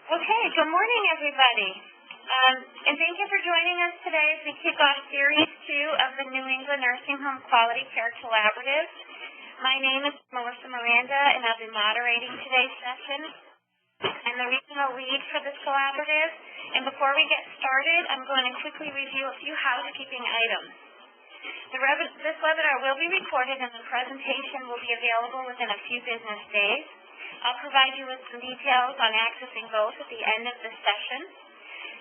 Okay, good morning, everybody. And thank you for joining us today as we kick off Series 2 of the New England Nursing Home Quality Care Collaborative. My name is Melissa Miranda, and I'll be moderating today's session. I'm the regional lead for this collaborative. And before we get started, I'm going to quickly review a few housekeeping items. This webinar will be recorded, and the presentation will be available within a few business days. I'll provide you with some details on accessing both at the end of this session.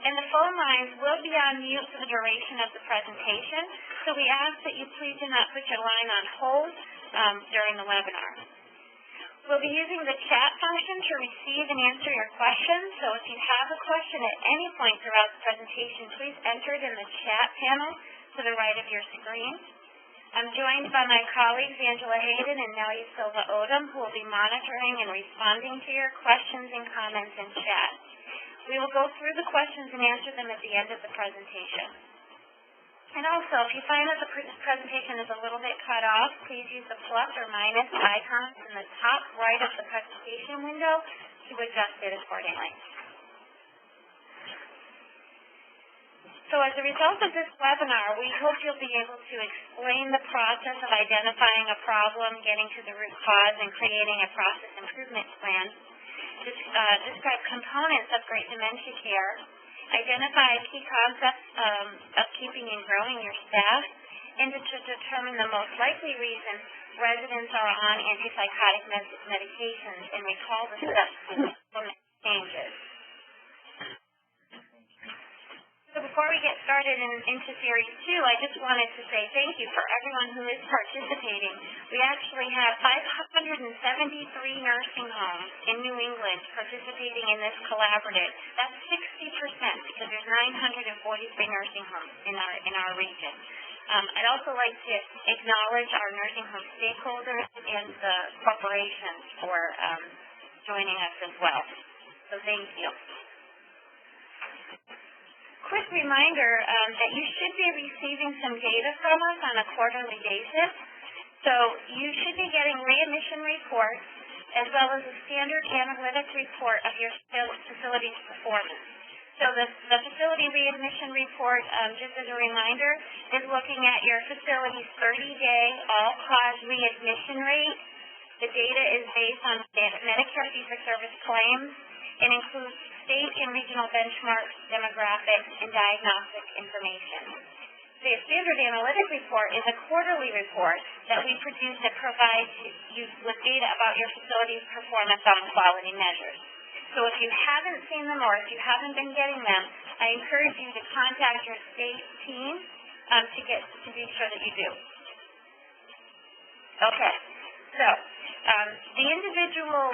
And the phone lines will be on mute for the duration of the presentation, so we ask that you please do not put your line on hold during the webinar. We'll be using the chat function to receive and answer your questions, so if you have a question at any point throughout the presentation, please enter it in the chat panel to the right of your screen. I'm joined by my colleagues, Angela Hayden and Nelia Silva Odom, who will be monitoring and responding to your questions and comments in chat. We will go through the questions and answer them at the end of the presentation. And also, if you find that the presentation is a little bit cut off, please use the plus or minus icons in the top right of the presentation window to adjust it accordingly. So as a result of this webinar, we hope you'll be able to explain the process of identifying a problem, getting to the root cause, and creating a process improvement plan, describe components of great dementia care, identify key concepts of keeping and growing your staff, and to determine the most likely reason residents are on antipsychotic medications and recall the steps to implement changes. So before we get started into Series 2, I just wanted to say thank you for everyone who is participating. We actually have 573 nursing homes in New England participating in this collaborative. That's 60% because there's 943 nursing homes in our region. I'd also like to acknowledge our nursing home stakeholders and the corporations for joining us as well. So thank you. Quick reminder that you should be receiving some data from us on a quarterly basis. So you should be getting readmission reports as well as a standard analytic report of your facility's performance. So the facility readmission report, just as a reminder, is looking at your facility's 30-day all-cause readmission rate. The data is based on Medicare fee-for-service claims and includes state and regional benchmarks, demographics, and diagnostic information. The standard analytic report is a quarterly report that we produce that provides you with data about your facility's performance on quality measures. So if you haven't seen them or if you haven't been getting them, I encourage you to contact your state team to be sure that you do. Okay, so the individual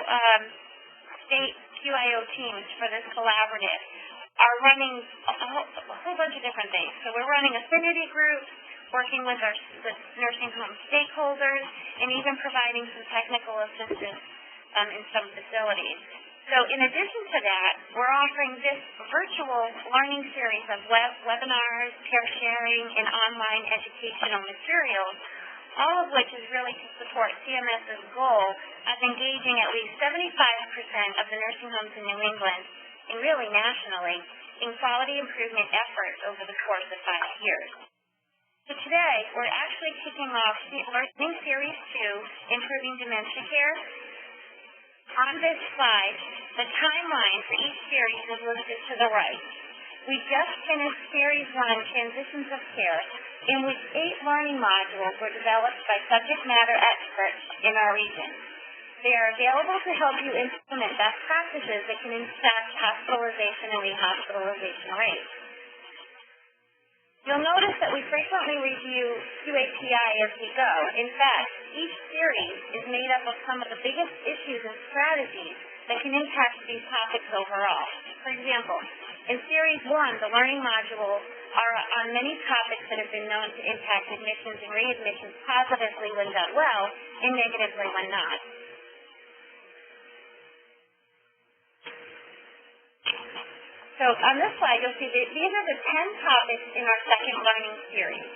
state QIO teams for this collaborative are running a whole bunch of different things. So we're running affinity groups, working with nursing home stakeholders, and even providing some technical assistance in some facilities. So in addition to that, we're offering this virtual learning series of webinars, peer sharing, and online educational materials, all of which is really to support CMS's goal of engaging at least 75% of the nursing homes in New England, and really nationally, in quality improvement efforts over the course of 5 years. So today, we're actually kicking off Learning Series 2, Improving Dementia Care. On this slide, the timeline for each series is listed to the right. We just finished Series 1, Transitions of Care, in which 8 learning modules were developed by subject matter experts in our region. They are available to help you implement best practices that can impact hospitalization and rehospitalization rates. You'll notice that we frequently review QAPI as we go. In fact, each series is made up of some of the biggest issues and strategies that can impact these topics overall. For example, in Series 1, the learning modules are on many topics that have been known to impact admissions and readmissions positively when done well and negatively when not. So on this slide, you'll see that these are the 10 topics in our second learning series.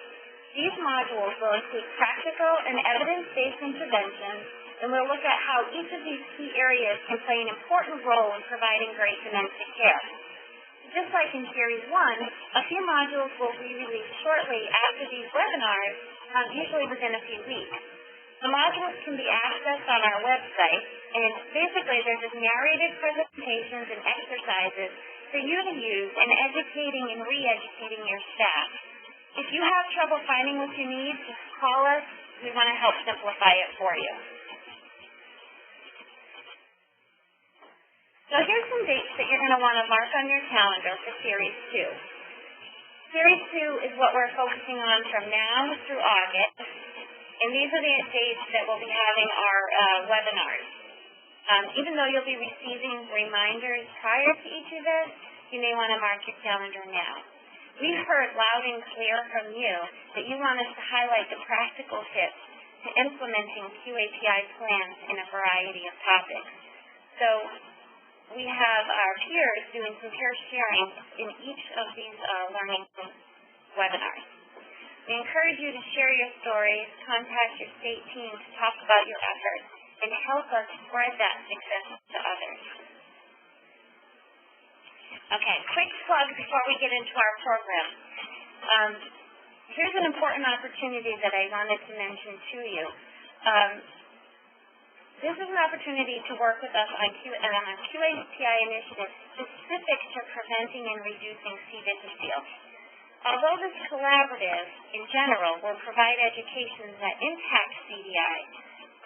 These modules will include practical and evidence-based interventions, and we'll look at how each of these key areas can play an important role in providing great dementia care. Just like in Series 1, a few modules will be released shortly after these webinars, usually within a few weeks. The modules can be accessed on our website, and basically there's just narrated presentations and exercises for you to use in educating and re-educating your staff. If you have trouble finding what you need, just call us. We want to help simplify it for you. So here's some dates that you're going to want to mark on your calendar for Series 2. Series 2 is what we're focusing on from now through August, and these are the dates that we'll be having our webinars. Even though you'll be receiving reminders prior to each event, you may want to mark your calendar now. We've heard loud and clear from you that you want us to highlight the practical tips to implementing QAPI plans in a variety of topics. So we have our peers doing some peer sharing in each of these learning webinars. We encourage you to share your stories, contact your state team to talk about your efforts, and help us spread that success to others. Okay, quick plug before we get into our program. Here's an important opportunity that I wanted to mention to you. This is an opportunity to work with us on a QAPI initiative specific to preventing and reducing C. difficile. Although this collaborative, in general, will provide education that impacts CDI,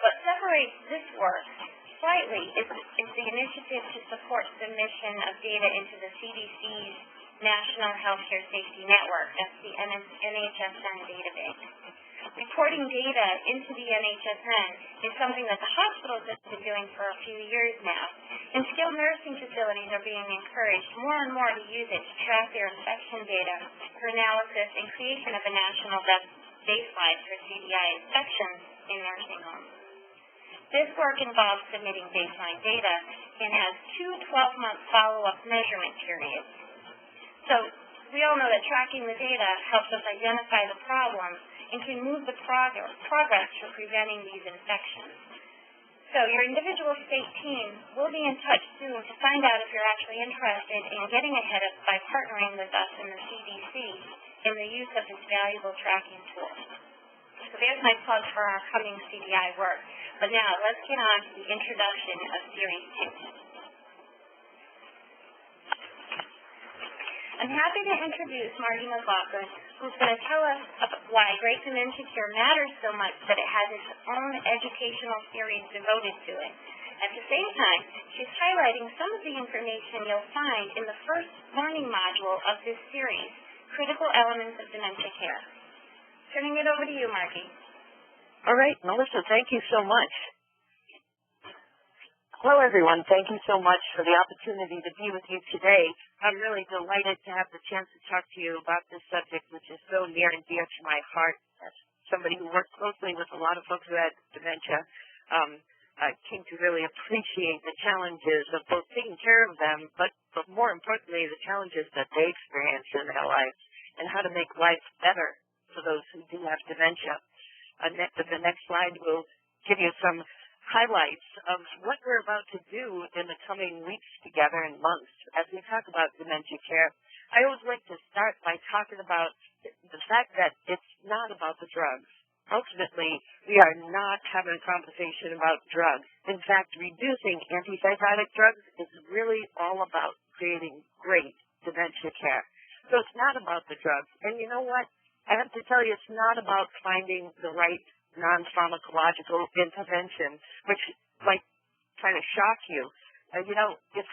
what separates this work slightly is the initiative to support submission of data into the CDC's National Healthcare Safety Network, that's the NHSN database. Reporting data into the NHSN is something that the hospitals have been doing for a few years now, and skilled nursing facilities are being encouraged more and more to use it to track their infection data for analysis and creation of a national baseline for CDI infections in nursing homes. This work involves submitting baseline data and has two 12-month follow-up measurement periods. So we all know that tracking the data helps us identify the problem and can move the progress for preventing these infections. So your individual state team will be in touch soon to find out if you're actually interested in getting ahead of by partnering with us in the CDC in the use of this valuable tracking tool. So there's my plug for our coming CDI work. But now let's get on to the introduction of Series 2. I'm happy to introduce Margie McLaughlin, who's going to tell us why Great Dementia Care matters so much that it has its own educational series devoted to it. At the same time, she's highlighting some of the information you'll find in the first learning module of this series, Critical Elements of Dementia Care. Turning it over to you, Margie. All right, Melissa, thank you so much. Hello, everyone. Thank you so much for the opportunity to be with you today. I'm really delighted to have the chance to talk to you about this subject, which is so near and dear to my heart. As somebody who worked closely with a lot of folks who had dementia, I came to really appreciate the challenges of both taking care of them, but more importantly, the challenges that they experience in their lives and how to make life better for those who do have dementia. The next slide will give you some highlights of what we're about to do in the coming weeks together and months as we talk about dementia care. I always like to start by talking about the fact that it's not about the drugs. Ultimately, we are not having a conversation about drugs. In fact, reducing antipsychotic drugs is really all about creating great dementia care. So it's not about the drugs. And you know what? I have to tell you, it's not about finding the right non-pharmacological intervention, which might kind of shock you. It's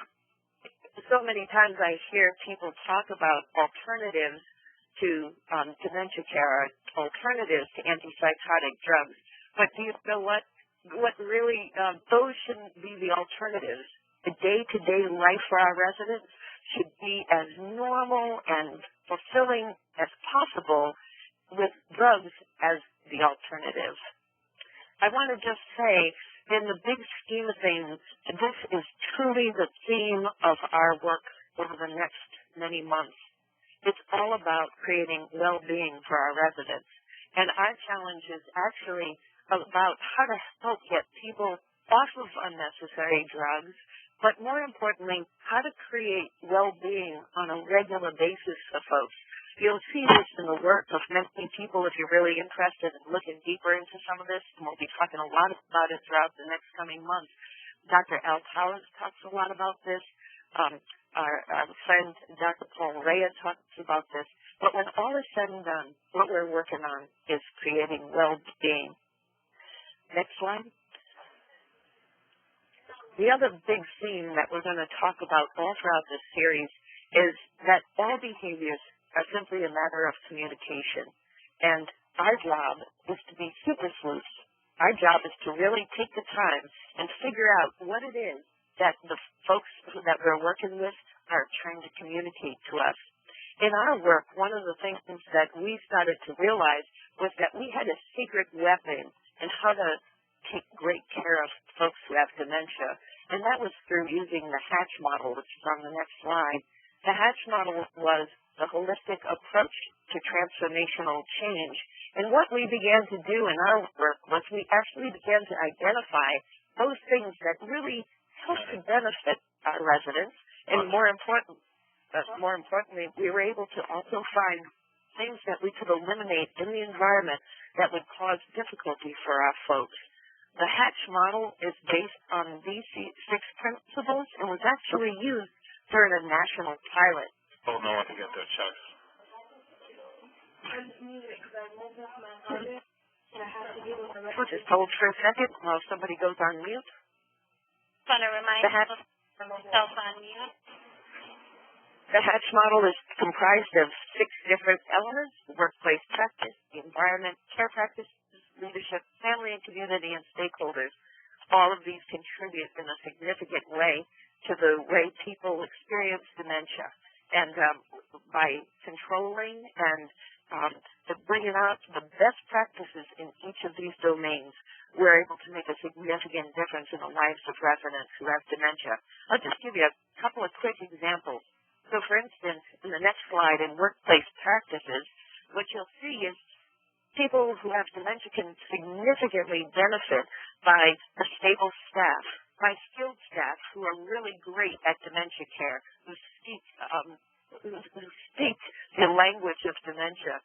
so many times I hear people talk about alternatives to dementia care, alternatives to antipsychotic drugs. But do you know what? What really, those shouldn't be the alternatives. The day-to-day life for our residents should be as normal and fulfilling as possible with drugs as the alternative. I want to just say, in the big scheme of things, this is truly the theme of our work over the next many months. It's all about creating well-being for our residents. And our challenge is actually about how to help get people off of unnecessary drugs, but more importantly, how to create well-being on a regular basis for folks. You'll see this in the work of many people if you're really interested in looking deeper into some of this, and we'll be talking a lot about it throughout the next coming months. Dr. Al Towers talks a lot about this. Our friend Dr. Paul Rea talks about this. But when all is said and done, what we're working on is creating well-being. Next slide. The other big theme that we're going to talk about all throughout this series is that all behaviors are simply a matter of communication. And our job is to be super sleuths. Our job is to really take the time and figure out what it is that the folks that we're working with are trying to communicate to us. In our work, one of the things that we started to realize was that we had a secret weapon in how to take great care of folks who have dementia, and that was through using the Hatch model, which is on the next slide. The Hatch model was the holistic approach to transformational change. And what we began to do in our work was we actually began to identify those things that really help to benefit our residents, and more importantly, we were able to also find things that we could eliminate in the environment that would cause difficulty for our folks. The Hatch model is based on these 6 principles and was actually used during a national pilot. Oh, no, I can get that check. We'll just hold for a second while somebody goes on mute. Just want to remind people to put themselves on mute. The Hatch model is comprised of 6 different elements: workplace practice, the environment, care practices, leadership, family and community, and stakeholders. All of these contribute in a significant way to the way people experience dementia. And by controlling and bringing out the best practices in each of these domains, we're able to make a significant difference in the lives of residents who have dementia. I'll just give you a couple of quick examples. So, for instance, in the next slide, in workplace practices, what you'll see is people who have dementia can significantly benefit by a stable staff, by skilled staff who are really great at dementia care, who speak the language of dementia.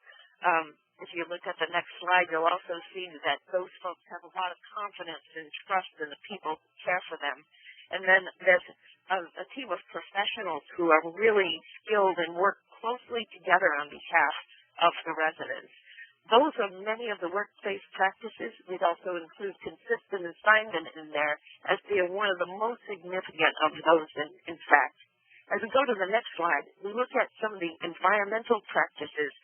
If you look at the next slide, you'll also see that those folks have a lot of confidence and trust in the people who care for them. And then there's a team of professionals who are really skilled and work closely together on behalf of the residents. Those are many of the workplace practices. We'd also include consistent assignment in there as being one of the most significant of those, in fact. As we go to the next slide, we look at some of the environmental practices.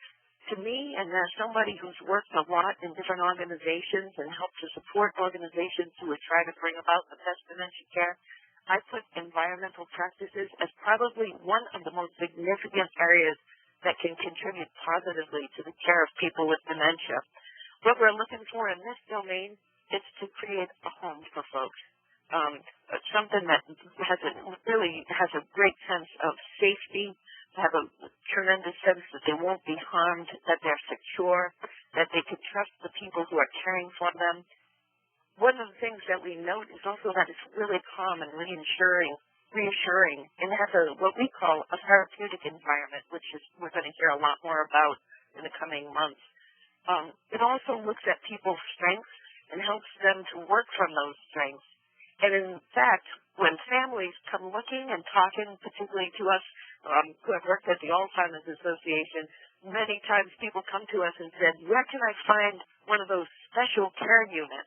To me, and as somebody who's worked a lot in different organizations and helped to support organizations who would try to bring about the best dementia care, I put environmental practices as probably one of the most significant areas that can contribute positively to the care of people with dementia. What we're looking for in this domain is to create a home for folks, something that really has a great sense of safety, have a tremendous sense that they won't be harmed, that they're secure, that they can trust the people who are caring for them. One of the things that we note is also that it's really calm and reassuring, and has what we call a therapeutic environment, which is we're going to hear a lot more about in the coming months. It also looks at people's strengths and helps them to work from those strengths. And in fact, when families come looking and talking, particularly to us who have worked at the Alzheimer's Association, many times people come to us and said, where can I find one of those special care units?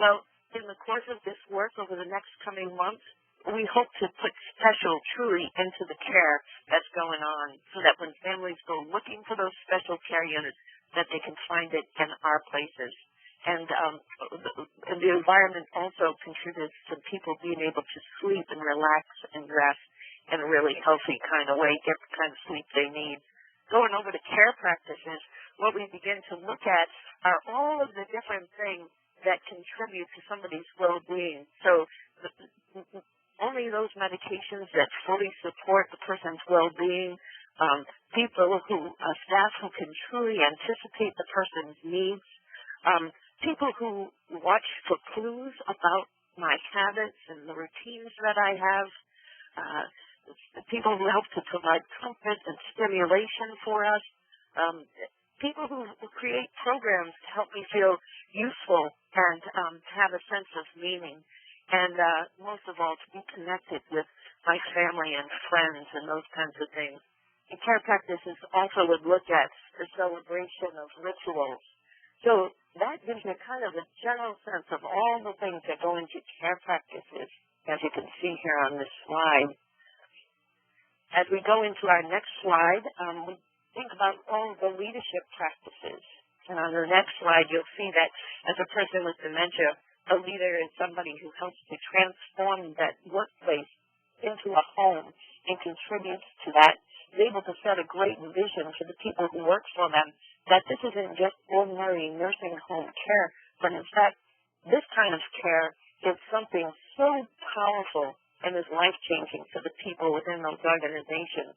Well, in the course of this work over the next coming months, we hope to put special truly into the care that's going on so that when families go looking for those special care units, that they can find it in our places. And the environment also contributes to people being able to sleep and relax and rest in a really healthy kind of way, get the kind of sleep they need. Going over to care practices, what we begin to look at are all of the different things that contribute to somebody's well-being. So only those medications that fully support the person's well-being, staff who can truly anticipate the person's needs, people who watch for clues about my habits and the routines that I have. People who help to provide comfort and stimulation for us. People who create programs to help me feel useful and have a sense of meaning. And most of all, to be connected with my family and friends and those kinds of things. In care practices also would look at the celebration of rituals. So that gives me kind of a general sense of all the things that go into care practices, as you can see here on this slide. As we go into our next slide, we think about all the leadership practices. And on the next slide, you'll see that as a person with dementia, a leader is somebody who helps to transform that workplace into a home and contributes to that, is able to set a great vision for the people who work for them, that this isn't just ordinary nursing home care, but in fact, this kind of care is something so powerful and is life-changing for the people within those organizations.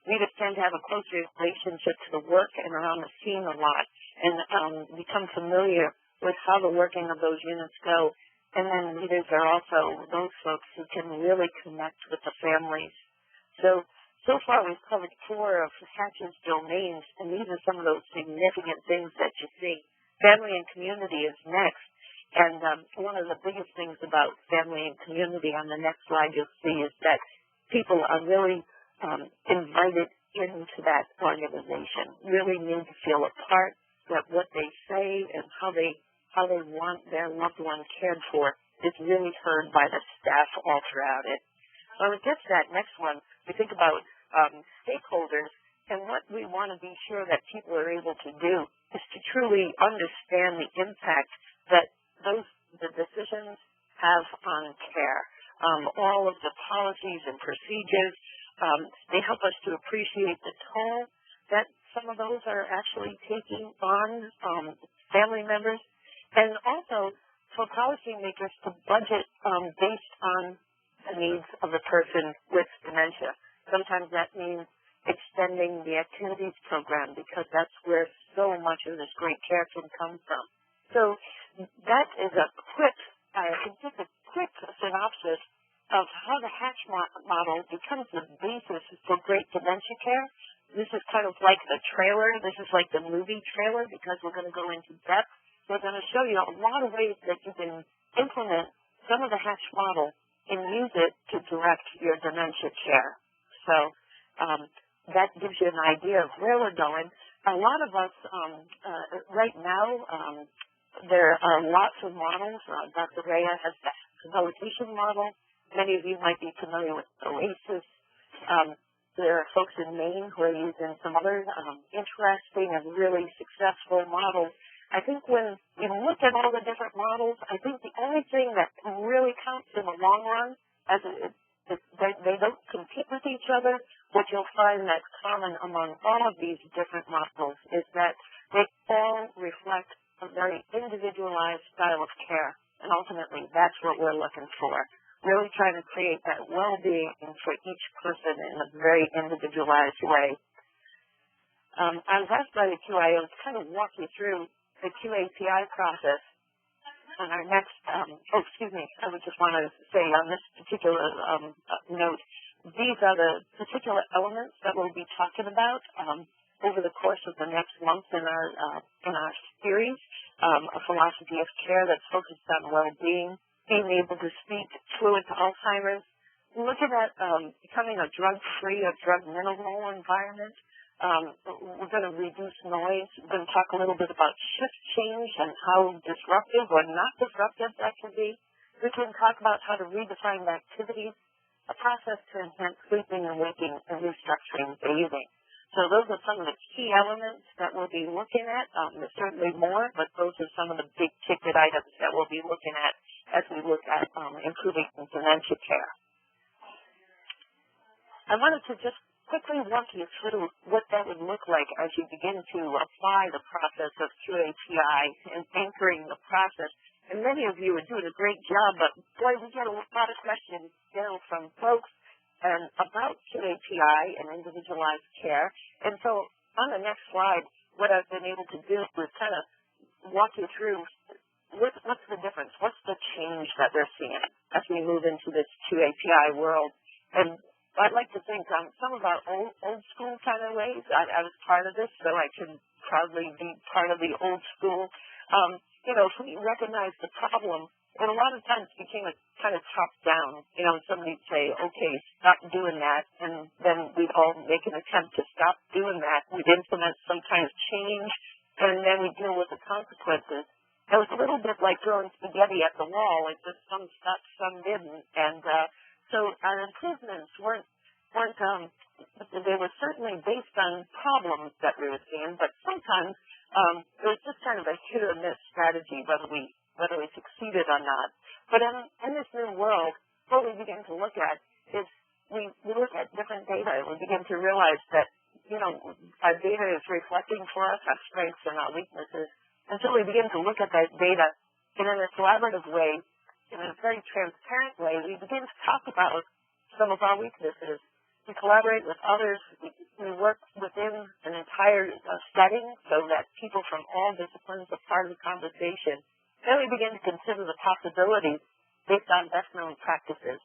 Leaders tend to have a closer relationship to the work and around the scene a lot and become familiar with how the working of those units go. And then leaders are also those folks who can really connect with the families. So far we've covered 4 of Hatch's domains, and these are some of those significant things that you see. Family and community is next. And one of the biggest things about family and community on the next slide you'll see is that people are really invited into that organization, really need to feel a part, that what they say and how they want their loved one cared for is really heard by the staff all throughout it. When it gets to that next one, we think about stakeholders, and what we want to be sure that people are able to do is to truly understand the impact that the decisions have on care. All of the policies and procedures, they help us to appreciate the toll that some of those are actually taking on family members, and also for policymakers to budget based on the needs of a person with dementia. Sometimes that means extending the activities program because that's where so much of this great care can come from. So that is a quick synopsis of how the Hatch model becomes the basis for great dementia care. This is kind of like the trailer. This is like the movie trailer because we're going to go into depth. We're going to show you a lot of ways that you can implement some of the Hatch model and use it to direct your dementia care. So that gives you an idea of where we're going. A lot of us right now, there are lots of models. Dr. Rhea has the rehabilitation model. Many of you might be familiar with OASIS. There are folks in Maine who are using some other interesting and really successful models. I think when you look at all the different models, I think the only thing that really counts in the long run, they don't compete with each other. What you'll find that's common among all of these different models is that they all reflect a very individualized style of care. And ultimately, that's what we're looking for. Really trying to create that well-being for each person in a very individualized way. I was asked by the QIO to kind of walk you through the QAPI process. On our next, I would just want to say on this particular note, these are the particular elements that we'll be talking about over the course of the next month in our series, a philosophy of care that's focused on well-being, being able to speak fluent Alzheimer's, looking at becoming a drug-free or drug-minimal environment. We're going to reduce noise. We're going to talk a little bit about shift change and how disruptive or not disruptive that can be. We can talk about how to redefine activities, a process to enhance sleeping and waking and restructuring bathing. So those are some of the key elements that we'll be looking at. There's certainly more, but those are some of the big ticket items that we'll be looking at as we look at improving dementia care. I wanted to just quickly walk you through what that would look like as you begin to apply the process of QAPI and anchoring the process. And many of you are doing a great job, but boy, we get a lot of questions from folks and about QAPI and individualized care. And so on the next slide, what I've been able to do is kind of walk you through what's the difference? What's the change that we're seeing as we move into this QAPI world? And I'd like to think some of our old school kind of ways, I was part of this, so I can proudly be part of the old school. If we recognize the problem, and a lot of times it became a kind of top-down. Somebody'd say, okay, stop doing that, and then we'd all make an attempt to stop doing that. We'd implement some kind of change, and then we'd deal with the consequences. It was a little bit like throwing spaghetti at the wall. It just some stuck, some didn't. And so our improvements weren't they were certainly based on problems that we were seeing, but sometimes it was just kind of a hit or miss strategy whether we succeeded or not. But in this new world, what we begin to look at is we look at different data and we begin to realize that, our data is reflecting for us our strengths and our weaknesses. And so we begin to look at that data in a collaborative way, in a very transparent way. We begin to talk about some of our weaknesses. We collaborate with others. We work within an entire setting so that people from all disciplines are part of the conversation. Then we begin to consider the possibilities based on best known practices.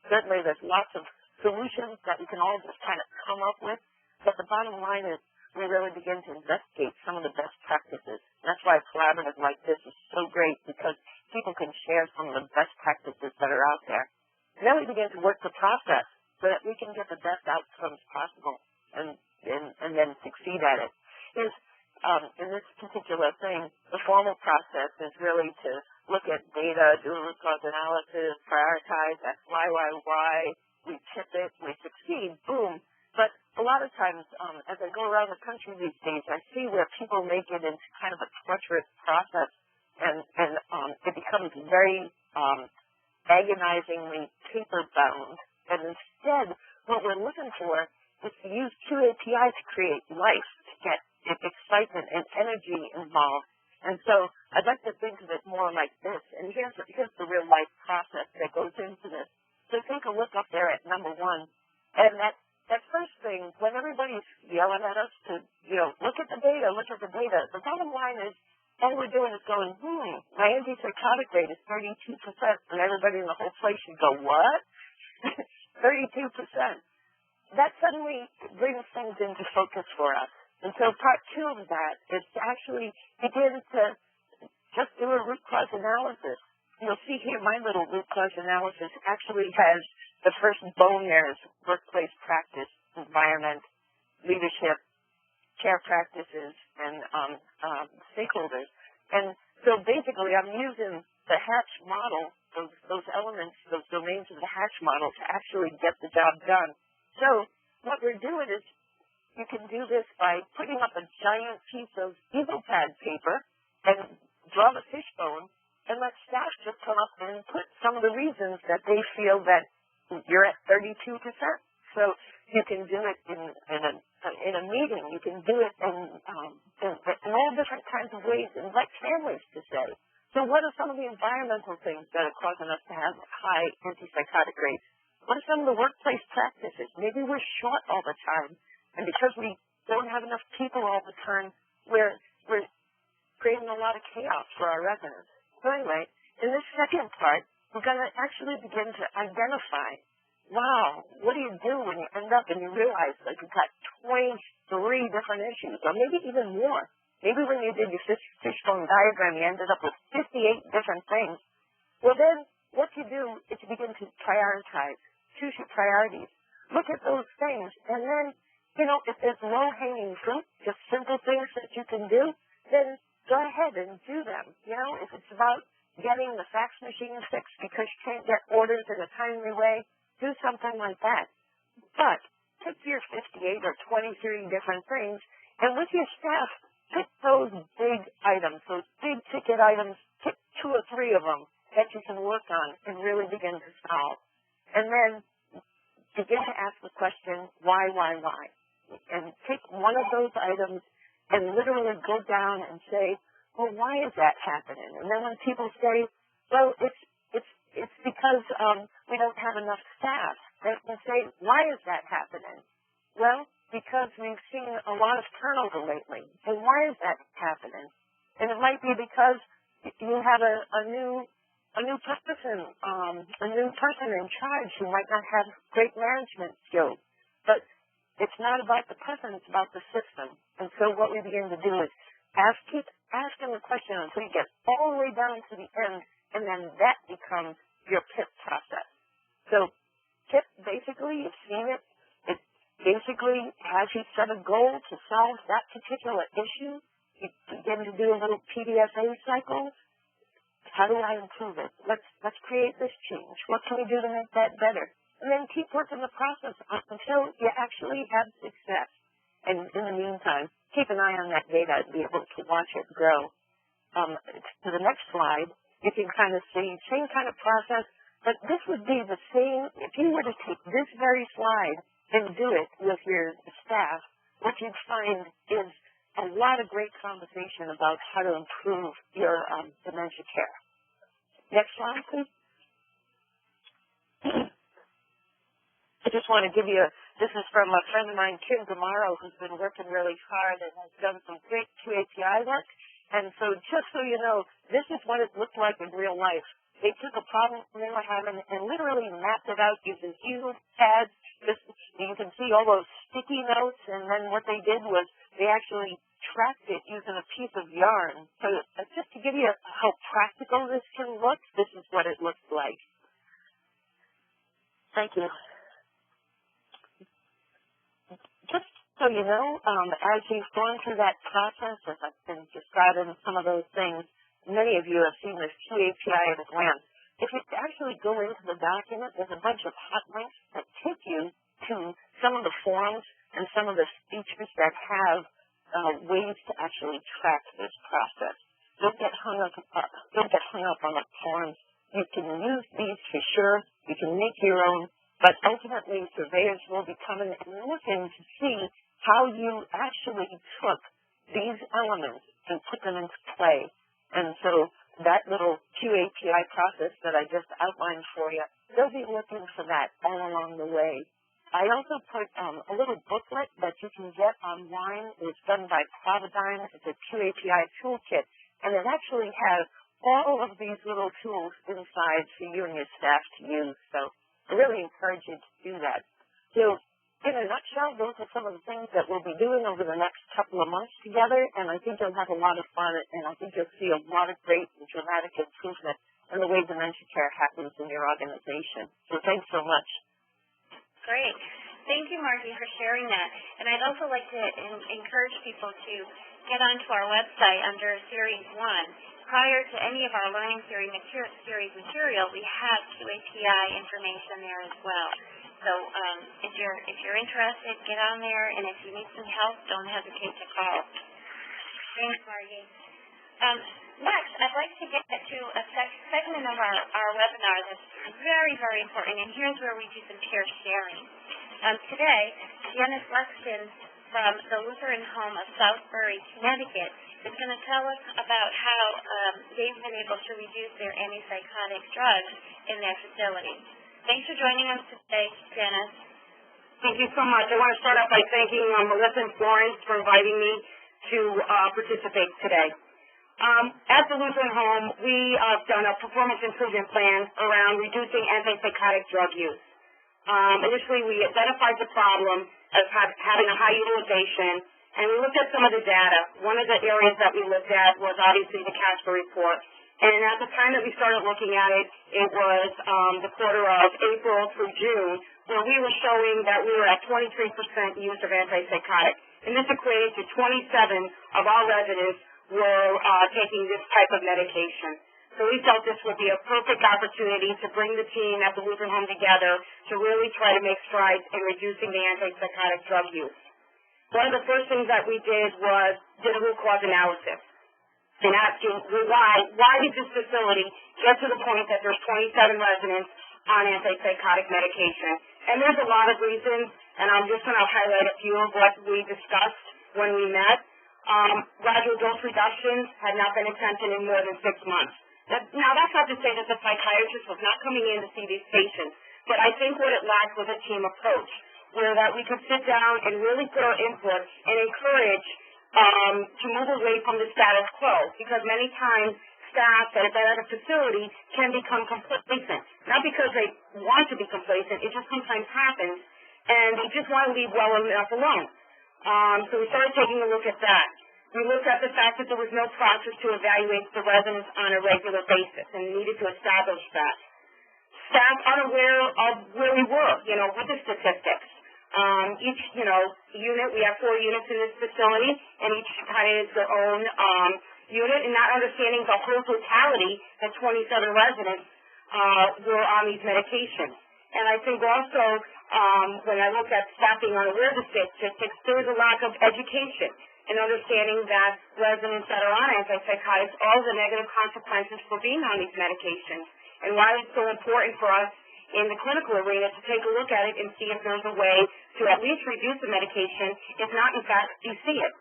Certainly there's lots of solutions that we can all just kind of come up with, but the bottom line is we really begin to investigate some of the best practices. That's why a collaborative like this is so great, because people can share some of the best practices that are out there. And then we begin to work the process so that we can get the best outcomes possible and then succeed at it. In this particular thing, the formal process is really to look at data, do a root cause analysis, prioritize, X, Y, we tip it, we succeed, boom. But a lot of times, as I go around the country these days, I see where people make it into kind of a torturous process, and it becomes very agonizingly paper-bound. And instead, what we're looking for is to use QAPI to create life, to get excitement and energy involved. And so I'd like to think of it more like this. And here's the real-life process that goes into this. So take a look up there at number 1. And that first thing, when everybody's yelling at us to, look at the data, the bottom line is all we're doing is going, my antipsychotic rate is 32%. And everybody in the whole place should go, what? 32%. That suddenly brings things into focus for us. And so part 2 of that is to actually begin to just do a root cause analysis. You'll see here my little root cause analysis actually has the first bone there is workplace practice, environment, leadership, care practices, and stakeholders. And so basically I'm using the Hatch model, those elements, those domains of the Hatch model to actually get the job done. So what we're doing is you can do this by putting up a giant piece of EvoPad paper and draw the fishbone and let staff just come up and put some of the reasons that they feel that you're at 32%. So you can do it in a meeting. You can do it in all different kinds of ways and let families to say. So what are some of the environmental things that are causing us to have high antipsychotic rates? What are some of the workplace practices? Maybe we're short all the time. And because we don't have enough people all the time, we're creating a lot of chaos for our residents. So anyway, in this second part, we're going to actually begin to identify, wow, what do you do when you end up and you realize that you've got 23 different issues, or maybe even more. Maybe when you did your fishbone diagram, you ended up with 58 different things. Well, then what you do is you begin to prioritize, choose your priorities, look at those things, and then if there's low-hanging fruit, just simple things that you can do, then go ahead and do them. If it's about getting the fax machine fixed because you can't get orders in a timely way, do something like that. But pick your 58 or 23 different things, and with your staff, pick those big items, those big-ticket items, pick 2 or 3 of them that you can work on and really begin to solve. And then begin to ask the question, why? And take one of those items and literally go down and say, well, why is that happening? And then when people say, well, it's because we don't have enough staff, they can say, why is that happening? Well, because we've seen a lot of turnover lately. And why is that happening? And it might be because you have a new person in charge who might not have great management skills. But it's not about the person, it's about the system. And so what we begin to do is keep asking the question until you get all the way down to the end, and then that becomes your PIP process. So PIP, basically, you've seen it. It basically has you set a goal to solve that particular issue. You begin to do a little PDFA cycle. How do I improve it? Let's create this change. What can we do to make that better? And then keep working the process until you actually have success. And in the meantime, keep an eye on that data and be able to watch it grow. To the next slide, you can kind of see same kind of process, but this would be the same if you were to take this very slide and do it with your staff. What you'd find is a lot of great conversation about how to improve your dementia care. Next slide, please. I just want to give you, this is from a friend of mine, QIN-QIO, who's been working really hard and has done some great QAPI work. And so just so you know, this is what it looked like in real life. They took a problem they were having and literally mapped it out using huge pads. You can see all those sticky notes, and then what they did was they actually tracked it using a piece of yarn. So just to give you how practical this can look, this is what it looks like. Thank you. Just so you know, as you've gone through that process, as I've been describing some of those things, many of you have seen this QAPI at a glance. If you actually go into the document, there's a bunch of hot links that take you to some of the forums and some of the features that have ways to actually track this process. Don't get hung up on the forums. You can use these for sure. You can make your own, but ultimately surveyors will be coming and looking to see how you actually took these elements and put them into play. And so that little QAPI process that I just outlined for you, they'll be looking for that all along the way. I also put a little booklet that you can get online. It's done by Providine. It's a QAPI toolkit, and it actually has all of these little tools inside for you and your staff to use. So I really encourage you to do that. So in a nutshell, those are some of the things that we'll be doing over the next couple of months together, and I think you'll have a lot of fun, and I think you'll see a lot of great and dramatic improvement in the way dementia care happens in your organization. So thanks so much. Great. Thank you, Margie, for sharing that. And I'd also like to encourage people to get onto our website under Series 1. Prior to any of our Learning Series material, we have QAPI information there as well. So if you're interested, get on there, and if you need some help, don't hesitate to call. Thanks, Margie. Next, I'd like to get to a segment of our webinar that's very, very important, and here's where we do some peer sharing. Today, Janice Lexton from the Lutheran Home of Southbury, Connecticut, is going to tell us about how they've been able to reduce their antipsychotic drugs in their facility. Thanks for joining us today, Janice. Thank you so much. I want to start off by thanking Melissa and Florence for inviting me to participate today. At the Lutheran Home, we have done a performance improvement plan around reducing antipsychotic drug use. Initially, we identified the problem as having a high utilization, and we looked at some of the data. One of the areas that we looked at was obviously the CASPER report. And at the time that we started looking at it, it was the quarter of April through June, where we were showing that we were at 23% use of antipsychotic. And this equated to 27 of our residents were taking this type of medication. So we felt this would be a perfect opportunity to bring the team at the Lutheran Home together to really try to make strides in reducing the antipsychotic drug use. One of the first things that we did was did a root cause analysis and asking why did this facility get to the point that there's 27 residents on antipsychotic medication. And there's a lot of reasons, and I'm just going to highlight a few of what we discussed when we met. Gradual dose reductions had not been attempted in more than 6 months. Now, that's not to say that the psychiatrist was not coming in to see these patients, but I think what it lacked was a team approach, where that we could sit down and really put our input and encourage to move away from the status quo, because many times staff that at a facility can become complacent. Not because they want to be complacent, it just sometimes happens, and they just want to leave well enough alone. So we started taking a look at that. We looked at the fact that there was no process to evaluate the residents on a regular basis, and we needed to establish that. Staff unaware of where we were, with the statistics. Each, unit, we have 4 units in this facility, and each has their own unit, and not understanding the whole totality that 27 residents were on these medications. And I think also, when I look at staff being unaware of the statistics, there is a lack of education and understanding that residents that are on antipsychotics, all the negative consequences for being on these medications, and why it's so important for us in the clinical arena to take a look at it and see if there's a way to at least reduce the medication, if not, in fact, DC it.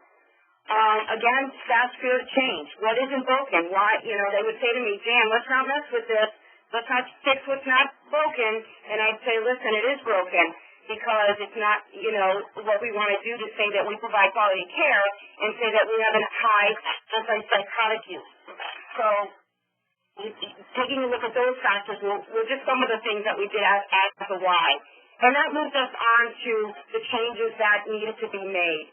Again, staff fear to change. What isn't broken? Why, they would say to me, Jan, let's not mess with this. Let's not fix what's not broken. And I'd say, listen, it is broken because it's not, what we want to do to say that we provide quality care and say that we have a high antipsychotic use. So taking a look at those factors were just some of the things that we did as a why. And that moved us on to the changes that needed to be made.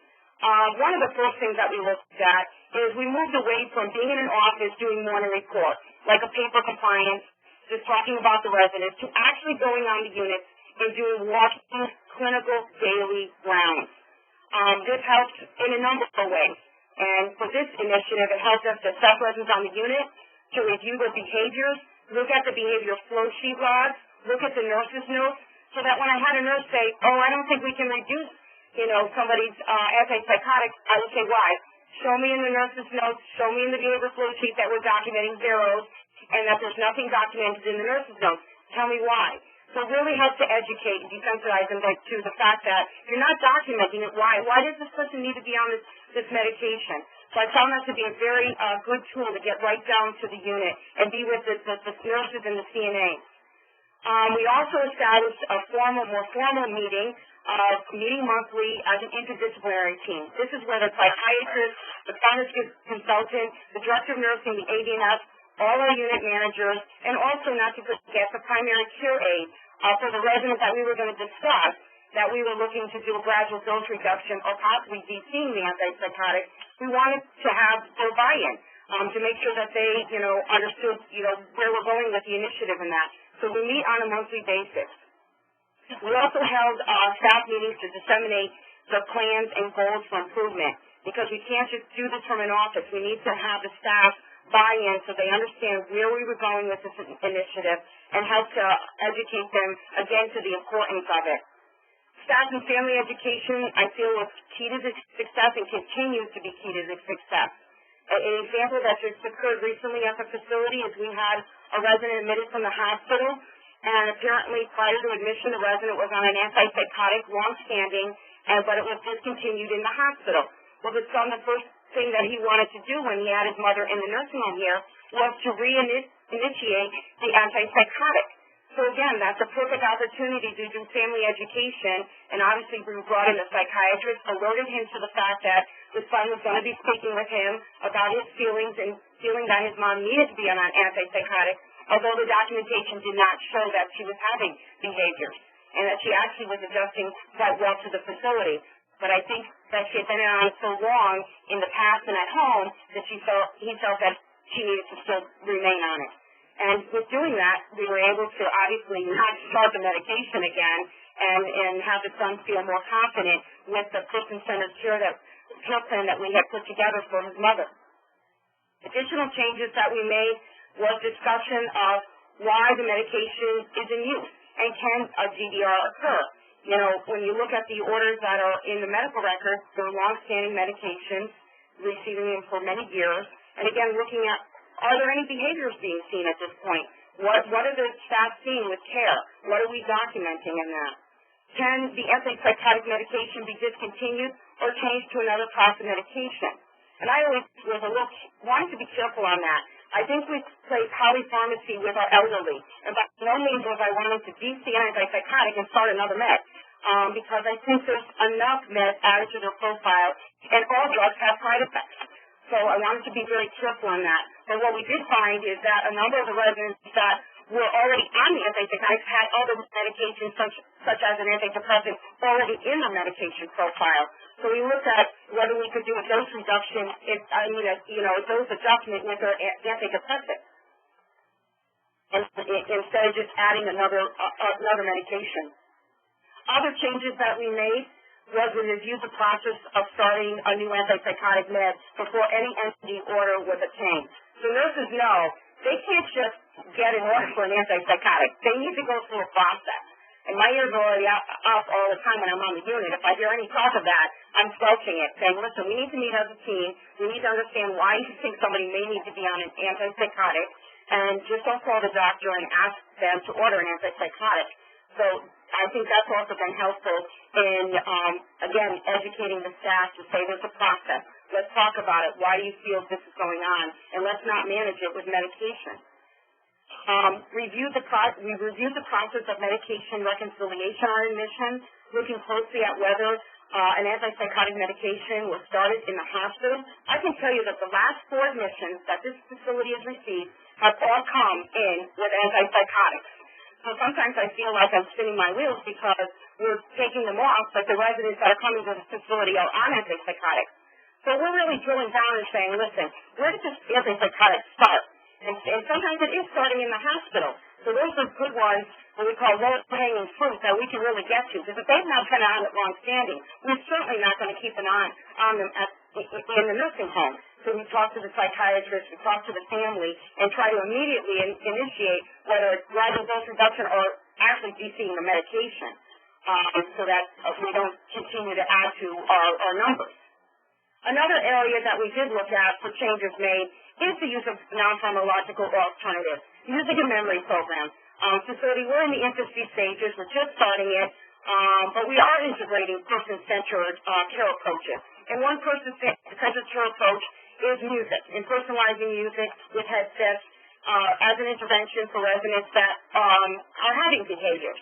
One of the first things that we looked at is we moved away from being in an office doing morning reports, like a paper compliance, just talking about the residents, to actually going on the units and doing walking clinical daily rounds. This helped in a number of ways. And for this initiative, it helped us to assess residents on the unit, to review their behaviors, look at the behavior flow sheet logs, look at the nurse's notes, so that when I had a nurse say, oh, I don't think we can reduce, somebody's antipsychotic, I would say, why? Show me in the nurse's notes, show me in the behavior flow sheet that we're documenting zeros, and that there's nothing documented in the nurse's notes. Tell me why. So it really helps to educate and desensitize them to the fact that you're not documenting it. Why? Why does this person need to be on this medication? So I found that to be a very good tool to get right down to the unit and be with the nurses and the CNA. We also established a more formal meeting monthly as an interdisciplinary team. This is where the psychiatrist, the pharmacist consultant, the director of nursing, the AD&S, all our unit managers, and also not to forget the primary care aide for the resident that we were going to discuss, that we were looking to do a gradual dose reduction or possibly de-seeing the antipsychotic. We wanted to have their buy-in to make sure that they, understood, where we're going with the initiative and that. So we meet on a monthly basis. We also held staff meetings to disseminate the plans and goals for improvement, because we can't just do this from an office. We need to have the staff buy-in so they understand where we were going with this initiative and help to educate them, again, to the importance of it. Staff and family education, I feel, was key to the success and continues to be key to the success. An example that just occurred recently at the facility is we had a resident admitted from the hospital, and apparently prior to admission, the resident was on an antipsychotic, long-standing, but it was discontinued in the hospital. Well, the first thing that he wanted to do when he had his mother in the nursing home here was to reinitiate the antipsychotic. So again, that's a perfect opportunity to do family education, and obviously we brought in a psychiatrist, alerted him to the fact that the son was going to be speaking with him about his feelings and feeling that his mom needed to be on an antipsychotic, although the documentation did not show that she was having behaviors and that she actually was adjusting quite well to the facility. But I think that she had been on so long in the past and at home that he felt that she needed to still remain on it. And with doing that, we were able to obviously not start the medication again and have the son feel more confident with the person-centered care plan that we had put together for his mother. Additional changes that we made was discussion of why the medication is in use and can a GDR occur. When you look at the orders that are in the medical records, they're long-standing medications, receiving them for many years. And again, looking at, are there any behaviors being seen at this point? What are the staff seeing with care? What are we documenting in that? Can the antipsychotic medication be discontinued or changed to another class of medication? And I always wanted to be careful on that. I think we play polypharmacy with our elderly, and by no means was I wanting to DC an antipsychotic and start another med, because I think there's enough meds added to their profile, and all drugs have side effects. So I wanted to be very careful on that. But what we did find is that a number of the residents that were already on the antipsychotics had other medications such as an antidepressant already in the medication profile. So we looked at whether we could do a dose reduction, a dose adjustment with their antidepressant, and instead of just adding another medication. Other changes that we made was we reviewed the process of starting a new antipsychotic med before any NCD order was obtained. So nurses know they can't just get an order for an antipsychotic. They need to go through a process. And my ears are already up all the time when I'm on the unit. If I hear any talk of that, I'm squelching it, saying, listen, we need to meet as a team. We need to understand why you think somebody may need to be on an antipsychotic. And just don't call the doctor and ask them to order an antipsychotic. So I think that's also been helpful in, again, educating the staff to say there's a process. Let's talk about it. Why do you feel this is going on? And let's not manage it with medication. We reviewed the process of medication reconciliation on admission, looking closely at whether an antipsychotic medication was started in the hospital. I can tell you that the last 4 admissions that this facility has received have all come in with antipsychotics. So sometimes I feel like I'm spinning my wheels because we're taking them off, but the residents that are coming to the facility are on antipsychotics. So we're really drilling down and saying, listen, where did this antipsychotic start? And sometimes it is starting in the hospital. So those are good ones, what we call low-hanging fruit that we can really get to. Because if they've not been on it long-standing, we're certainly not going to keep an eye on them in the nursing home. So we talk to the psychiatrist, we talk to the family, and try to immediately initiate whether it's gradual dose reduction or actually ceasing the medication so that we don't continue to add to our numbers. Another area that we did look at for changes made is the use of non-pharmacological alternatives, using a memory program. Facility, we're in the infancy stages, we're just starting it, but we are integrating person-centered care approaches. And one person-centered care approach is music, and personalizing music with headsets as an intervention for residents that are having behaviors.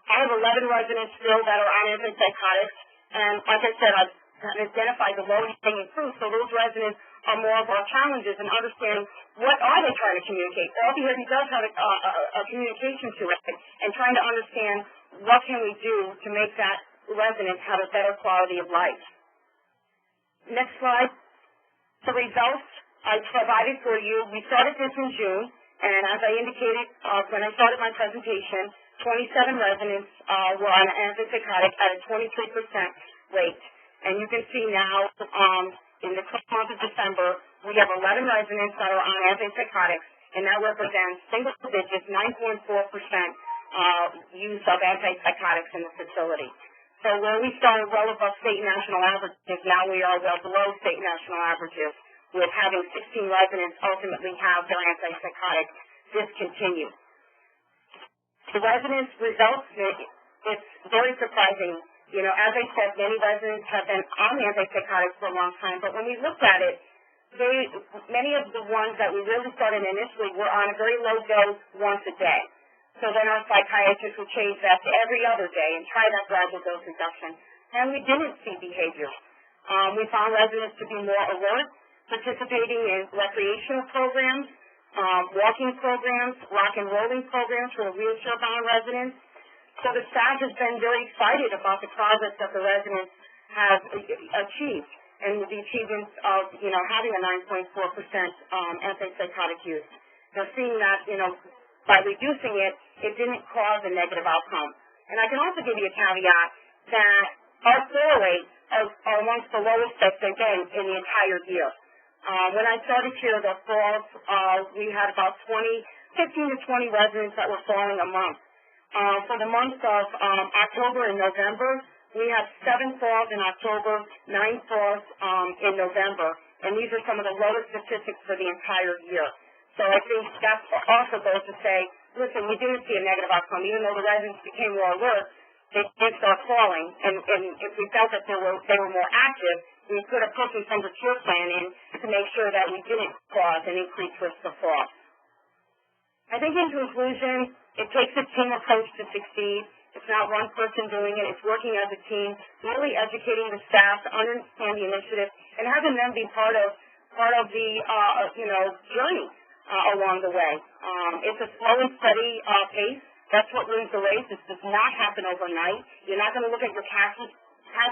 I have 11 residents still that are on antipsychotics, and like I said, I've identified the low-hanging fruit, so those residents are more of our challenges in understanding what are they trying to communicate. All behavior does have a communication to it, and trying to understand what can we do to make that resident have a better quality of life. Next slide. The results I provided for you, we started this in June, and as I indicated when I started my presentation, 27 residents were on antipsychotic at a 23% rate. And you can see now in the month of December, we have 11 residents that are on antipsychotics, and that represents single digits, 9.4% use of antipsychotics in the facility. So where we started well above state and national averages, now we are well below state and national averages, with having 16 residents ultimately have their antipsychotic discontinued. The residents' results, it's very surprising. You know, as I said, many residents have been on the antipsychotics for a long time, but when we looked at it, many of the ones that we really started initially were on a very low dose once a day. So then our psychiatrists would change that to every other day and try that gradual dose reduction. And we didn't see behaviors. We found residents to be more alert, participating in recreational programs, walking programs, rock and rolling programs for the wheelchair-bound residents. So the staff has been very excited about the progress that the residents have achieved and the achievements of, having a 9.4% antipsychotic use. They're seeing that, by reducing it, it didn't cause a negative outcome. And I can also give you a caveat that our fall rates are amongst the lowest that's again in the entire year. When I started here, the falls, we had about 15 to 20 residents that were falling a month. For the months of October and November, we had 7 falls in October, 9 falls in November, and these are some of the lowest statistics for the entire year. So I think that also goes to say, listen, we didn't see a negative outcome. Even though the residents became more alert, they did start falling, and if we felt that they were more active, we put a person-centered care plan in to make sure that we didn't cause an increased risk of fall. I think in conclusion, it takes a team approach to succeed. It's not one person doing it. It's working as a team, really educating the staff to understand the initiative and having them be part of part of the, journey along the way. It's a slow and steady pace. That's what wins the race. This does not happen overnight. You're not going to look at your cash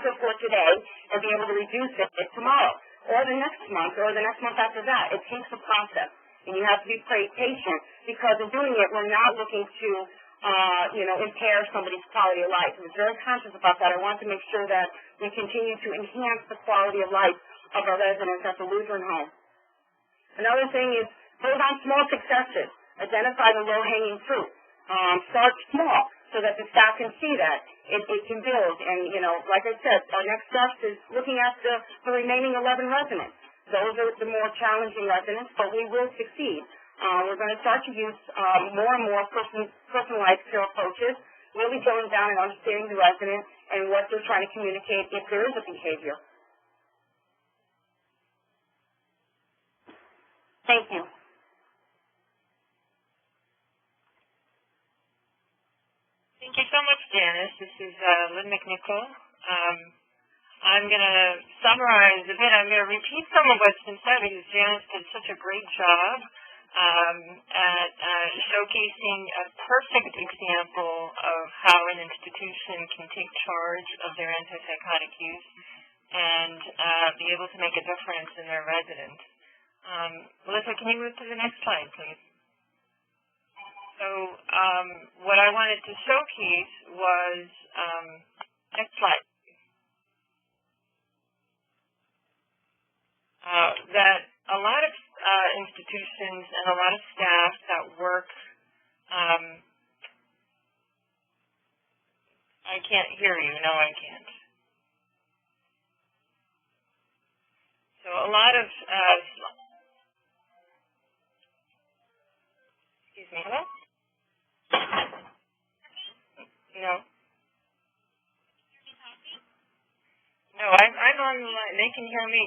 report today and be able to reduce it tomorrow or the next month or the next month after that. It takes a process, and you have to be patient because in doing it, we're not looking to, impair somebody's quality of life. I was very conscious about that. I want to make sure that we continue to enhance the quality of life of our residents at the Lutheran home. Another thing is hold on small successes. Identify the low-hanging fruit. Start small so that the staff can see that it can build. And, like I said, our next step is looking at the remaining 11 residents. Those are the more challenging residents, but we will succeed. We're going to start to use more and more personalized care approaches, really going down and understanding the resident and what they're trying to communicate if there is a behavior. Thank you. Thank you so much, Janice. This is Lynn McNicoll. I'm going to summarize a bit. I'm going to repeat some of what's been said because Janice did such a great job at showcasing a perfect example of how an institution can take charge of their antipsychotic use and be able to make a difference in their residents. Melissa, can you move to the next slide, please? So what I wanted to showcase was, next slide, that a lot of institutions and a lot of staff that work, I can't hear you, no I can't. So a lot of, excuse me, hello? No. No, I'm on the line. They can hear me.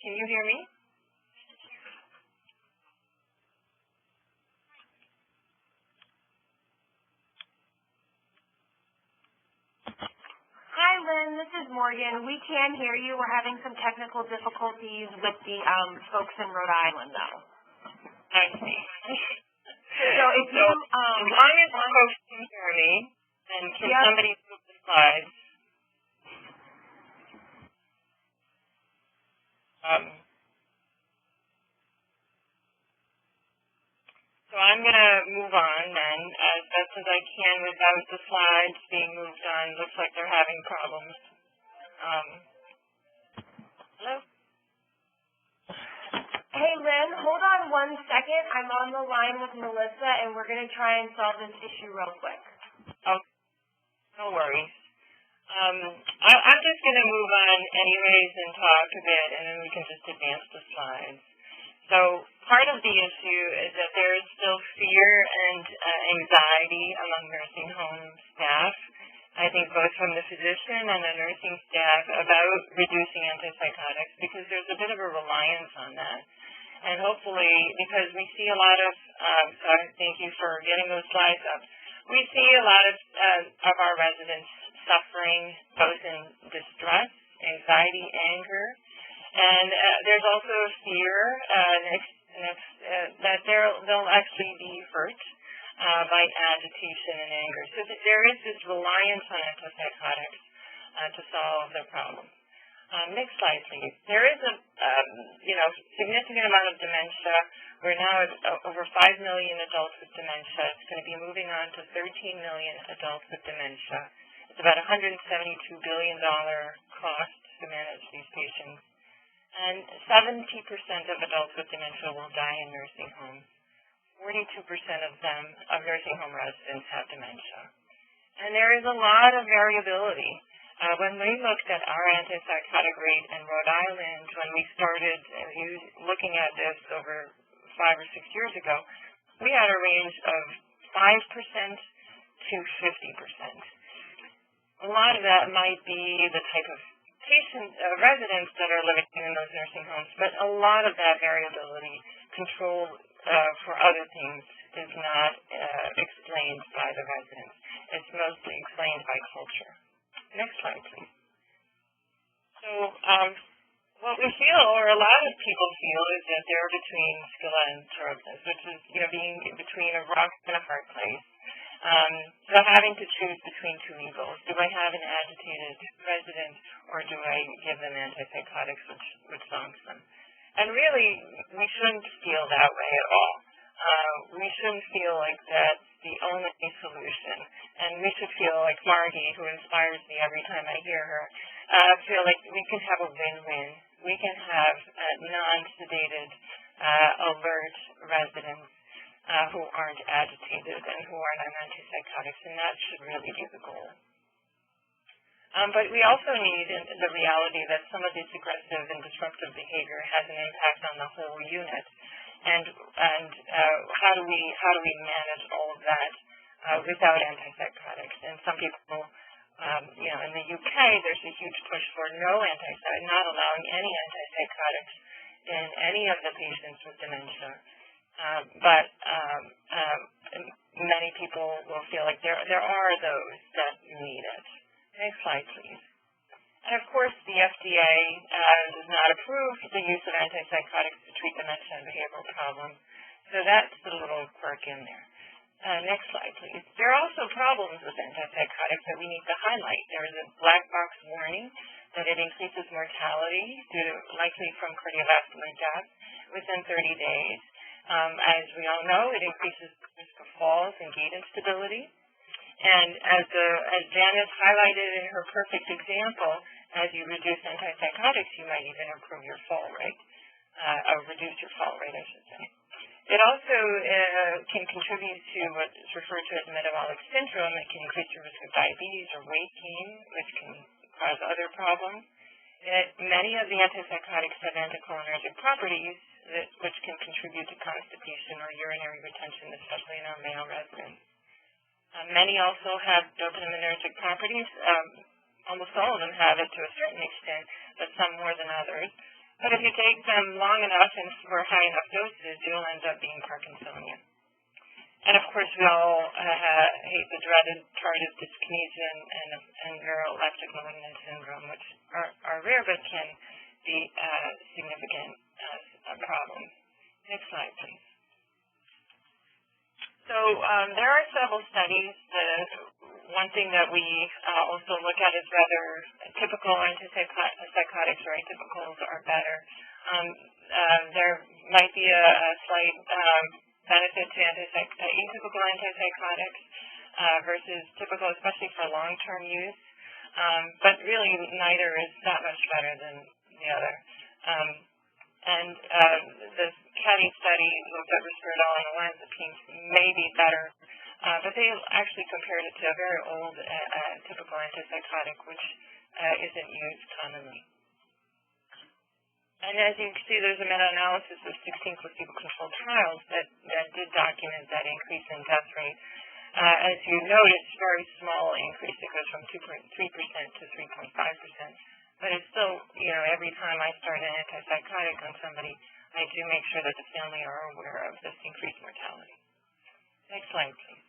Can you hear me? Hi, Lynn. This is Morgan. We can hear you. We're having some technical difficulties with the folks in Rhode Island, though. I see. So if you, as long as folks can hear me, then can somebody move the slides? So I'm going to move on then as best as I can without the slides being moved on. Looks like they're having problems. Hello? Hey, Lynn, hold on 1 second. I'm on the line with Melissa, and we're going to try and solve this issue real quick. Oh, no worries. I'm just going to move on anyways and talk a bit, and then we can just advance the slides. So part of the issue is that there is still fear and anxiety among nursing home staff, I think both from the physician and the nursing staff, about reducing antipsychotics because there's a bit of a reliance on that. And hopefully, because we see a lot of, sorry, thank you for getting those slides up, we see a lot of our residents suffering both in distress, anxiety, anger, and there's also fear that they'll actually be hurt by agitation and anger. So there is this reliance on antipsychotics to solve the problem. Next slide, please. There is a significant amount of dementia. We're now at over 5 million adults with dementia. It's going to be moving on to 13 million adults with dementia. It's about $172 billion cost to manage these patients. And 70% of adults with dementia will die in nursing homes. 42% of them, of nursing home residents, have dementia. And there is a lot of variability. When we looked at our antipsychotic rate in Rhode Island, when we started looking at this over 5 or 6 years ago, we had a range of 5% to 50%. A lot of that might be the type of residents that are living in those nursing homes, but a lot of that variability, control for other things, is not explained by the residents. It's mostly explained by culture. Next slide, please. So What we feel, or a lot of people feel, is that they're between skilla and thoroughness, which is, being between a rock and a hard place. So having to choose between two evils. Do I have an agitated resident, or do I give them antipsychotics, which songs them? And really, we shouldn't feel that way at all. We shouldn't feel like that's the only solution. And we should feel like Margie, who inspires me every time I hear her, feel like we can have a win-win. We can have non-sedated, alert residents who aren't agitated and who aren't on antipsychotics, and that should really be the goal. But we also need the reality that some of this aggressive and disruptive behavior has an impact on the whole unit. And how do we manage all of that without antipsychotics? And some people, in the UK, there's a huge push for not allowing any antipsychotics in any of the patients with dementia. But many people will feel like there are those that need it. Next slide, please. And of course, the FDA does not approve the use of antipsychotics to treat dementia and behavioral problems. So that's the little quirk in there. Next slide, please. There are also problems with antipsychotics that we need to highlight. There is a black box warning that it increases mortality likely from cardiovascular death within 30 days. As we all know, it increases the risk of falls and gait instability. And as Janice highlighted in her perfect example, as you reduce antipsychotics, you might even improve your fall rate, or reduce your fall rate, I should say. It also can contribute to what is referred to as metabolic syndrome. It can increase your risk of diabetes or weight gain, which can cause other problems. Many of the antipsychotics have anticholinergic properties, which can contribute to constipation or urinary retention, especially in our male residents. Many also have dopaminergic properties. Almost all of them have it to a certain extent, but some more than others. But if you take them long enough and for high enough doses, you'll end up being Parkinsonian. And of course, we all hate the dreaded tardive dyskinesia and neuroleptic malignant syndrome, which are rare but can be significant problems. Next slide, please. So there are several studies. One thing that we also look at is whether typical antipsychotics or atypicals are better. There might be a slight benefit to atypical antipsychotics versus typical, especially for long-term use. But really, neither is that much better than the other. And the QAPI study looked at risperidone and olanzapine may be better, but they actually compared it to a very old typical antipsychotic, which isn't used commonly. And as you can see, there's a meta-analysis of 16 placebo-controlled trials that did document that increase in death rate. As you notice, very small increase. It goes from 2.3% to 3.5%. But it's still, every time I start an antipsychotic on somebody, I do make sure that the family are aware of this increased mortality. Next slide, please.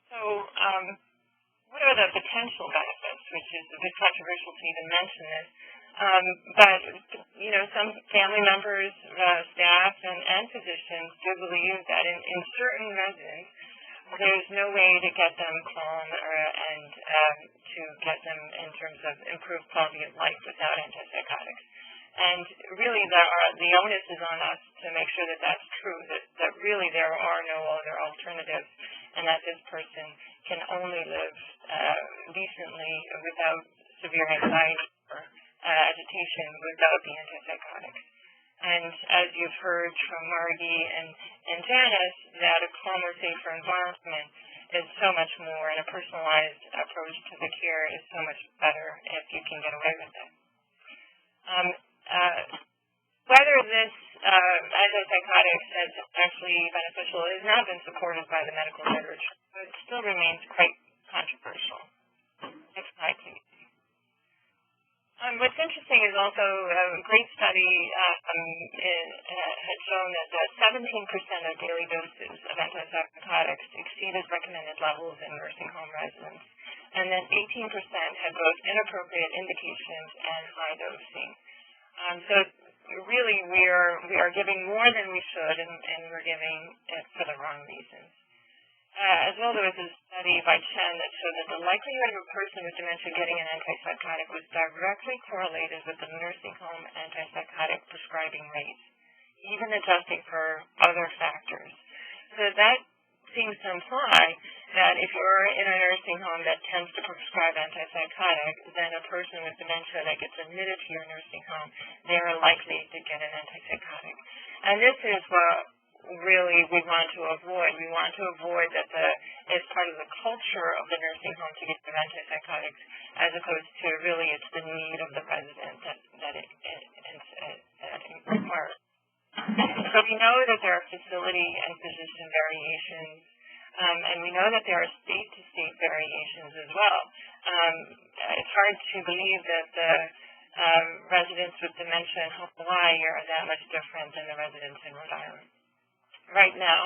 So, what are the potential benefits, which is a bit controversial to even mention this. But, some family members, staff, and physicians do believe that in certain residents, there's no way to get them calm and to get them in terms of improved quality of life without antipsychotics. And really, the onus is on us to make sure that that's true, that really there are no other alternatives, and that this person can only live decently without severe anxiety or agitation without the antipsychotics. And as you've heard from Margie and Janice, that a calmer, safer environment is so much more, and a personalized approach to the care is so much better if you can get away with it. Whether this antipsychotics is actually beneficial has not been supported by the medical literature, but it still remains quite controversial. Next slide, please. What's interesting is also a great study had shown that 17% of daily doses of antipsychotics exceeded recommended levels in nursing home residents. and then 18% had both inappropriate indications and high dosing. So really we are giving more than we should, and we're giving it for the wrong reasons. As well, there was a study by Chen that showed that the likelihood of a person with dementia getting an antipsychotic was directly correlated with the nursing home antipsychotic prescribing rates, even adjusting for other factors. So that seems to imply that if you're in a nursing home that tends to prescribe antipsychotic, then a person with dementia that gets admitted to your nursing home, they are likely to get an antipsychotic. And this is what really we want to avoid. We want to avoid that it's part of the culture of the nursing home to get them antipsychotics, as opposed to really it's the need of the resident that it requires. So we know that there are facility and physician variations, and we know that there are state-to-state variations as well. It's hard to believe that the residents with dementia in Hawaii are that much different than the residents in Rhode Island. Right now,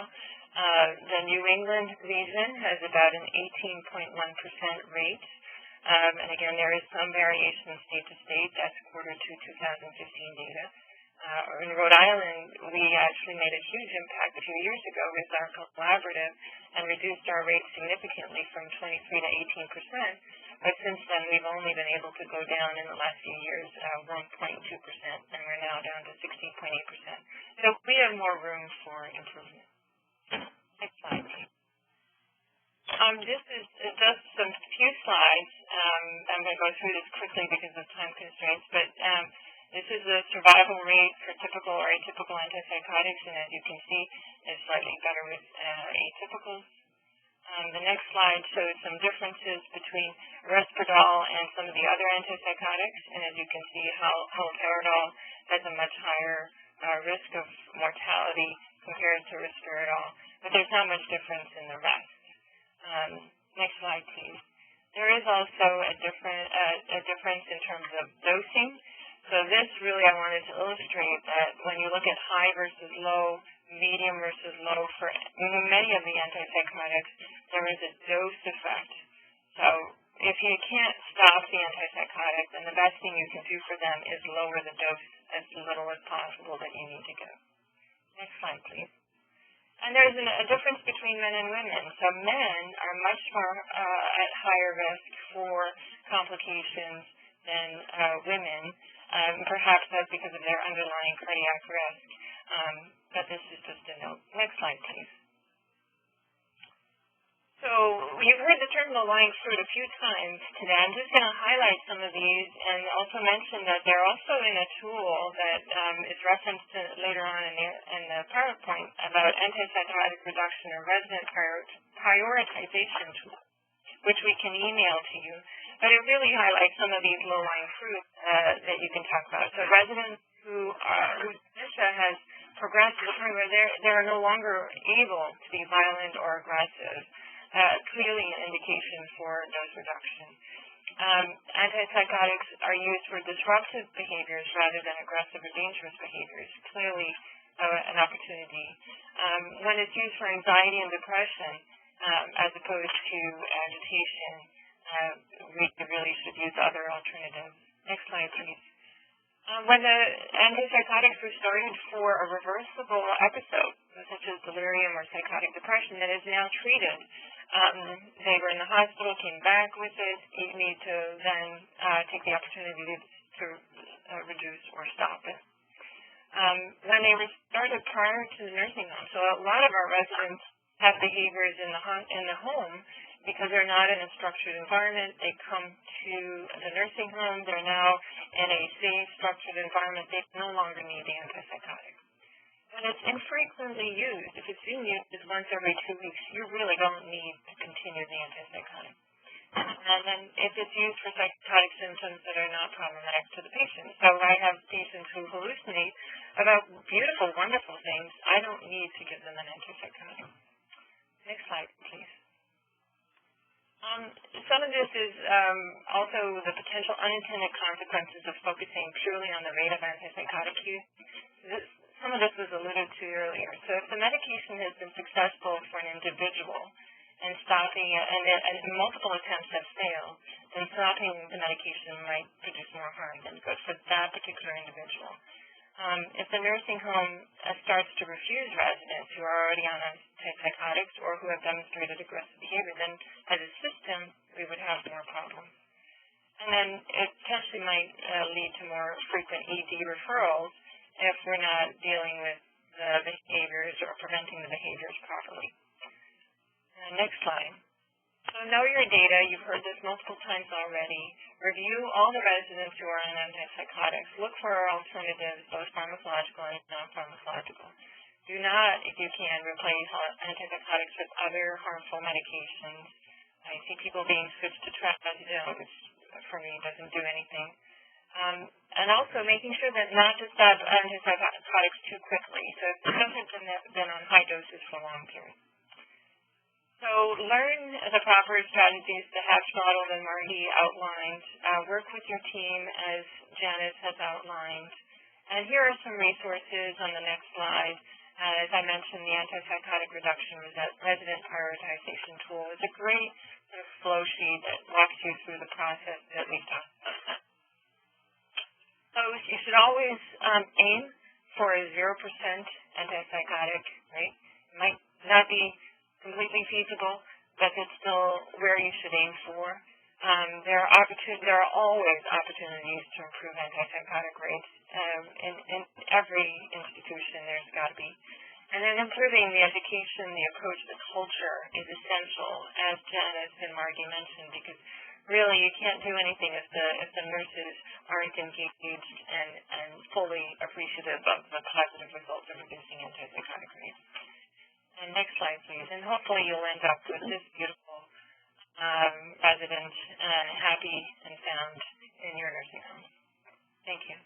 the New England region has about an 18.1% rate, and again, there is some variation state to state. That's quarter 2 2015 data. In Rhode Island, we actually made a huge impact a few years ago with our collaborative and reduced our rate significantly from 23 to 18%. But since then, we've only been able to go down in the last few years 1.2%, and we're now down to 16.8%. So we have more room for improvement. Next slide, please. This is just some few slides. I'm going to go through this quickly because of time constraints, but this is the survival rate for typical or atypical antipsychotics, and as you can see, it's slightly better with atypicals. The next slide shows some differences between Risperdal and some of the other antipsychotics, and as you can see, haloperidol has a much higher risk of mortality compared to Risperdal, but there's not much difference in the rest. Next slide, please. There is also a difference in terms of dosing. So this really I wanted to illustrate that when you look at high versus low, medium versus low for many of the antipsychotics, there is a dose effect. So if you can't stop the antipsychotic, then the best thing you can do for them is lower the dose as little as possible that you need to go. Next slide, please. And there's a difference between men and women. So men are much more at higher risk for complications than women. Perhaps that's because of their underlying cardiac risk, but this is just a note. Next slide, please. So you've heard the term low-lying fruit a few times today. I'm just going to highlight some of these and also mention that they're also in a tool that is referenced later on in the PowerPoint about antipsychotic reduction or resident prioritization tool, which we can email to you. But it really highlights some of these low-lying fruits that you can talk about. So residents whose dementia has progressed to the point where they're no longer able to be violent or aggressive, clearly an indication for dose reduction. Antipsychotics are used for disruptive behaviors rather than aggressive or dangerous behaviors, clearly an opportunity. When it's used for anxiety and depression, as opposed to agitation, we really should use other alternatives. Next slide, please. When the antipsychotics were started for a reversible episode, such as delirium or psychotic depression that is now treated, they were in the hospital, came back with it. You need to then take the opportunity to reduce or stop it. When they were started prior to the nursing home, so a lot of our residents have behaviors in the home because they're not in a structured environment. They come to the nursing home. They're now in a safe, structured environment. They no longer need the antipsychotic. When it's infrequently used, if it's being used once every 2 weeks, you really don't need to continue the antipsychotic. And then if it's used for psychotic symptoms that are not problematic to the patient. So I have patients who hallucinate about beautiful, wonderful things. I don't need to give them an antipsychotic. Next slide, please. Some of this is also the potential unintended consequences of focusing purely on the rate of antipsychotic use. Some of this was alluded to earlier. So if the medication has been successful for an individual and stopping, and multiple attempts have failed, then stopping the medication might produce more harm than good for that particular individual. If the nursing home starts to refuse residents who are already on antipsychotics or who have demonstrated aggressive behavior, then as a system, we would have more problems. And then it potentially might lead to more frequent ED referrals if we're not dealing with the behaviors or preventing the behaviors properly. Next slide. So know your data. You've heard this multiple times already. Review all the residents who are on antipsychotics. Look for alternatives, both pharmacological and non-pharmacological. Do not, if you can, replace antipsychotics with other harmful medications. I see people being switched to trazodone, which for me doesn't do anything. And also making sure that not to stop antipsychotics too quickly. So if the patient's been on high doses for a long period. So learn the proper strategies to have modeled and Margie outlined. Work with your team as Janice has outlined. And here are some resources on the next slide. As I mentioned, the Antipsychotic Reduction Resident Prioritization Tool is a great sort of flow sheet that walks you through the process that we've done. So you should always aim for a 0% antipsychotic rate. It might not be completely feasible, but it's still where you should aim for. There are always opportunities to improve antipsychotic rates. In every institution, there's got to be. And then improving the education, the approach, the culture is essential, as Janice and Margie mentioned, because really you can't do anything if the nurses aren't engaged and fully appreciative of the positive results of reducing antipsychotic rates. And next slide, please. And hopefully you'll end up with this beautiful resident happy and found in your nursing home. Thank you.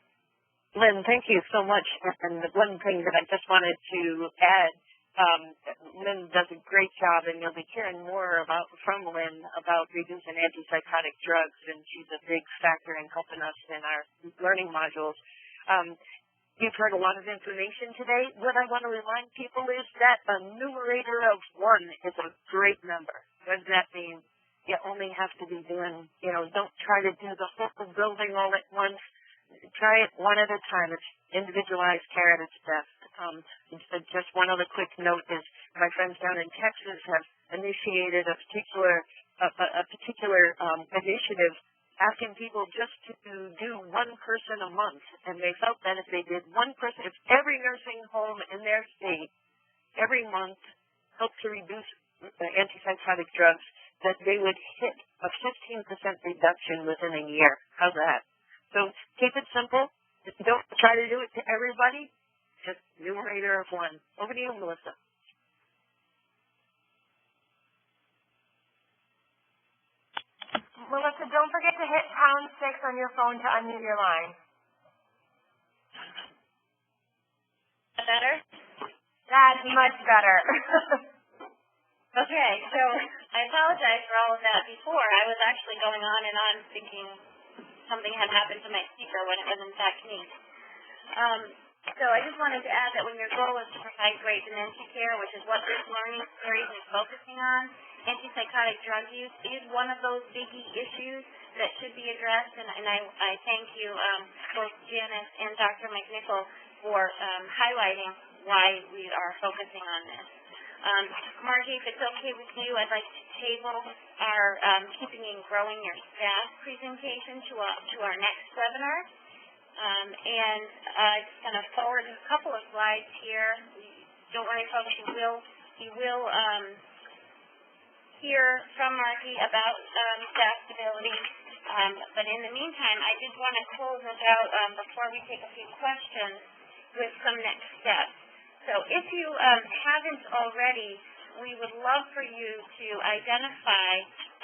Lynn, thank you so much. And the one thing that I just wanted to add, Lynn does a great job, and you'll be hearing more from Lynn about reducing antipsychotic drugs, and she's a big factor in helping us in our learning modules. You've heard a lot of information today. What I want to remind people is that a numerator of 1 is a great number. What does that mean? You only have to be doing, don't try to do the whole building all at once. Try it one at a time. It's individualized care at its best. Just one other quick note is my friends down in Texas have initiated a particular initiative asking people just to do 1 person a month, and they felt that if they did 1 person, if every nursing home in their state every month helped to reduce antipsychotic drugs, that they would hit a 15% reduction within a year. How's that? So keep it simple. Don't try to do it to everybody. Just numerator of 1. Over to you, Melissa. Melissa, don't forget to hit #6 on your phone to unmute your line. Better? That's much better. Okay, so I apologize for all of that before. I was actually going on and on thinking something had happened to my speaker when it was in fact me. So I just wanted to add that when your goal is to provide great dementia care, which is what this learning series is focusing on, antipsychotic drug use is one of those biggie issues that should be addressed, and I thank you, both Janice and Dr. McNicoll, for highlighting why we are focusing on this. Margie, if it's okay with you, I'd like to table our Keeping and Growing Your Staff presentation to our next webinar. And I'm just going to forward a couple of slides here. Don't worry, folks, you will hear from Margie about staff stability. But in the meantime, I did want to close us out before we take a few questions with some next steps. So if you haven't already, we would love for you to identify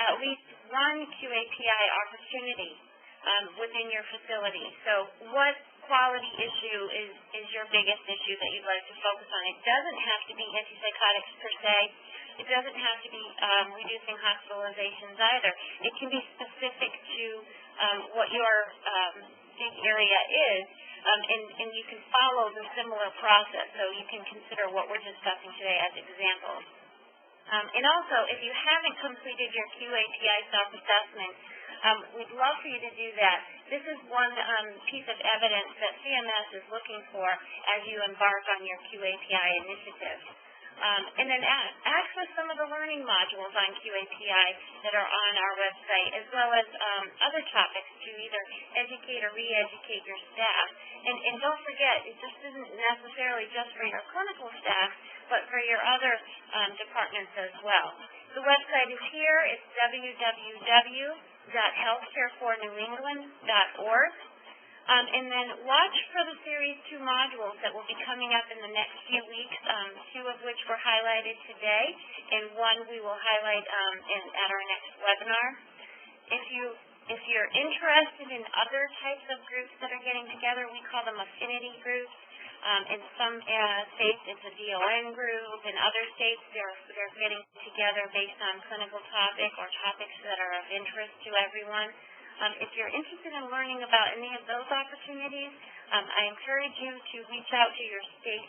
at least one QAPI opportunity within your facility. So what quality issue is your biggest issue that you'd like to focus on? It doesn't have to be antipsychotics per se. It doesn't have to be reducing hospitalizations either. It can be specific to what your big area is, and you can follow the similar process. So you can consider what we're discussing today as examples. And also, if you haven't completed your QAPI self-assessment, we'd love for you to do that. This is one piece of evidence that CMS is looking for as you embark on your QAPI initiative. And then access some of the learning modules on QAPI that are on our website, as well as other topics to either educate or re-educate your staff. And don't forget, this isn't necessarily just for your clinical staff, but for your other departments as well. The website is here. It's www.healthcarefornewengland.org. And then watch for the Series 2 modules that will be coming up in the next few weeks, 2 of which were highlighted today, and 1 we will highlight at our next webinar. If you're interested in other types of groups that are getting together, we call them affinity groups. In some states, it's a DON group. In other states, they're getting together based on clinical topic or topics that are of interest to everyone. If you're interested in learning about any of those opportunities, I encourage you to reach out to your state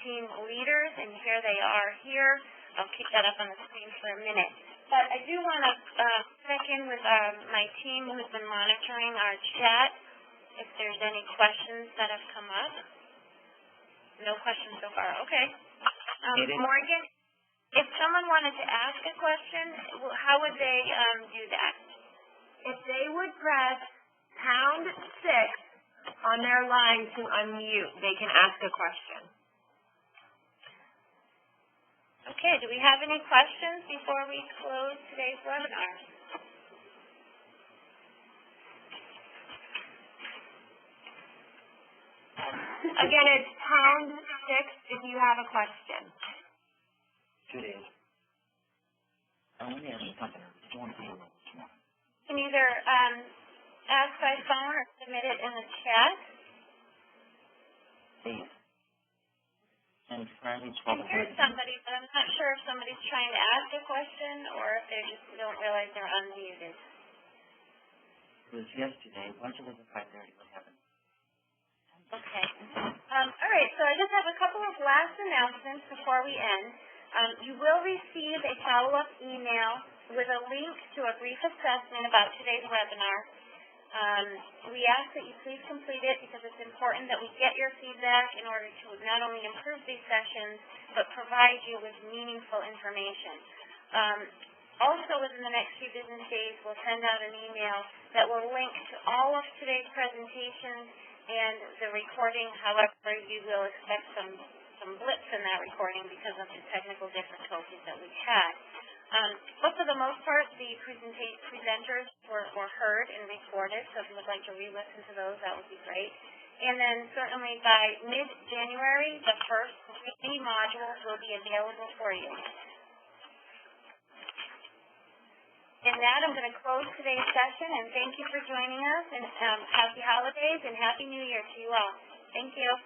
team leaders, and here they are here. I'll keep that up on the screen for a minute. But I do want to check in with my team who's been monitoring our chat, if there's any questions that have come up. No questions so far. Okay. Morgan, if someone wanted to ask a question, how would they do that? If they would press #6 on their line to unmute, they can ask a question. Okay, do we have any questions before we close today's webinar? Again, it's #6 if you have a question. Today. I want to ask you something. I want to You can either ask by phone or submit it in the chat. Please. And I hear somebody, but I'm not sure if somebody's trying to ask a question or if they just don't realize they're unmuted. It was yesterday. Once it was at 5:30, what happened? Okay. All right, so I just have a couple of last announcements before we end. You will receive a follow-up email with a link to a brief assessment about today's webinar. We ask that you please complete it because it's important that we get your feedback in order to not only improve these sessions, but provide you with meaningful information. Also, within the next few business days, we'll send out an email that will link to all of today's presentations and the recording. However, you will expect some blips in that recording because of the technical difficulties that we had. But for the most part, the presenters were heard and recorded, so if you would like to re-listen to those, that would be great. And then certainly by mid-January, the first 3 modules will be available for you. And that, I'm going to close today's session, and thank you for joining us, and happy holidays and Happy New Year to you all. Thank you.